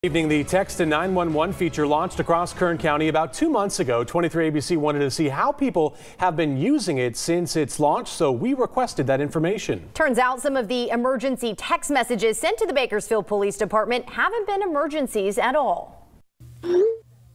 Evening, the Text-to-911 feature launched across Kern County about 2 months ago. 23 ABC wanted to see how people have been using it since its launch, so we requested that information. Turns out some of the emergency text messages sent to the Bakersfield Police Department haven't been emergencies at all.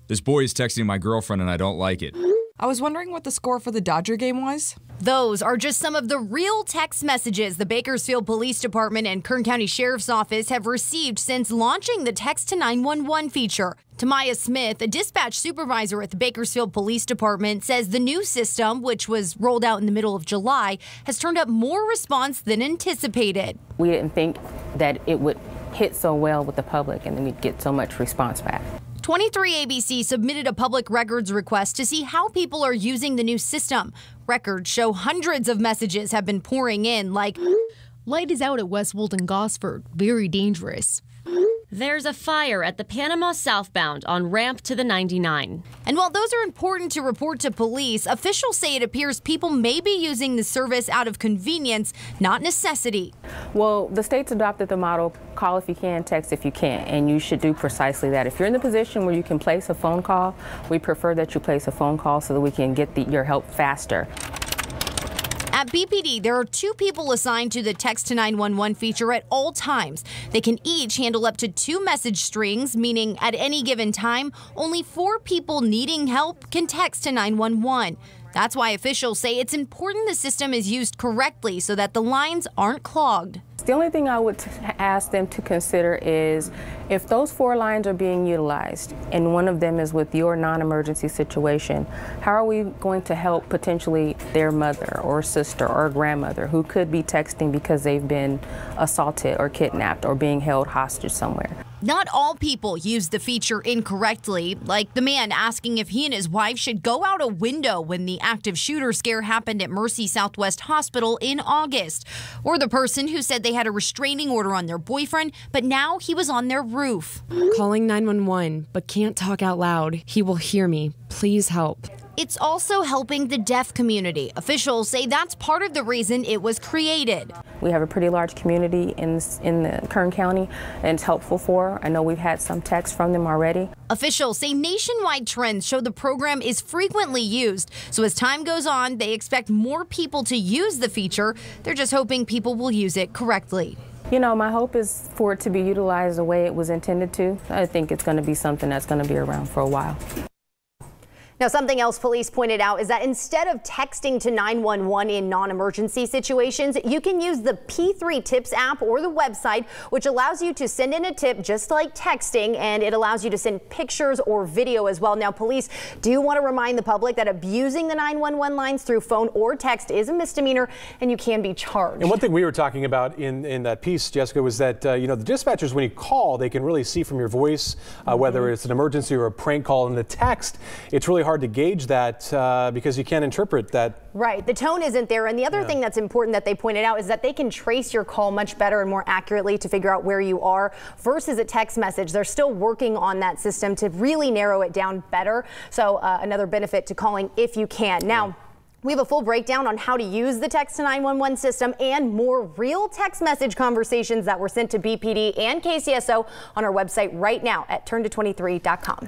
This boy is texting my girlfriend and I don't like it. I was wondering what the score for the Dodger game was. Those are just some of the real text messages the Bakersfield Police Department and Kern County Sheriff's Office have received since launching the Text-to-911 feature. Tamia Smith, a dispatch supervisor at the Bakersfield Police Department, says the new system, which was rolled out in the middle of July, has turned up more response than anticipated. We didn't think that it would hit so well with the public and then we'd get so much response back. 23 ABC submitted a public records request to see how people are using the new system. Records show hundreds of messages have been pouring in, like, "Light is out at Westwold and Gosford. Very dangerous. There's a fire at the Panama southbound on ramp to the 99. And while those are important to report to police, officials say it appears people may be using the service out of convenience, not necessity. Well, the state's adopted the model, call if you can, text if you can't, and you should do precisely that. If you're in the position where you can place a phone call, we prefer that you place a phone call so that we can get your help faster. At BPD, there are 2 people assigned to the Text-to-911 feature at all times. They can each handle up to 2 message strings, meaning at any given time, only 4 people needing help can text to 911. That's why officials say it's important the system is used correctly so that the lines aren't clogged. The only thing I would ask them to consider is if those 4 lines are being utilized and one of them is with your non-emergency situation, how are we going to help potentially their mother or sister or grandmother who could be texting because they've been assaulted or kidnapped or being held hostage somewhere? Not all people use the feature incorrectly, like the man asking if he and his wife should go out a window when the active shooter scare happened at Mercy Southwest Hospital in August, or the person who said they had a restraining order on their boyfriend, but now he was on their roof. Calling 911, but can't talk out loud. He will hear me. Please help. It's also helping the deaf community. Officials say that's part of the reason it was created. We have a pretty large community in the Kern County, and it's helpful for. I know we've had some texts from them already. Officials say nationwide trends show the program is frequently used. So as time goes on, they expect more people to use the feature. They're just hoping people will use it correctly. You know, my hope is for it to be utilized the way it was intended to. I think it's going to be something that's going to be around for a while. Now, something else police pointed out is that instead of texting to 911 in non-emergency situations, you can use the P3 Tips app or the website, which allows you to send in a tip just like texting, and it allows you to send pictures or video as well. Now, police do want to remind the public that abusing the 911 lines through phone or text is a misdemeanor, and you can be charged. And one thing we were talking about in that piece, Jessica, was that, you know, the dispatchers, when you call, they can really see from your voice whether it's an emergency or a prank call. In the text, it's really hard to gauge that because you can't interpret that. Right. The tone isn't there. And the other thing that's important that they pointed out is that they can trace your call much better and more accurately to figure out where you are versus a text message. They're still working on that system to really narrow it down better. So another benefit to calling if you can. Now, we have a full breakdown on how to use the Text-to-911 system and more real text message conversations that were sent to BPD and KCSO on our website right now at turn to23.com.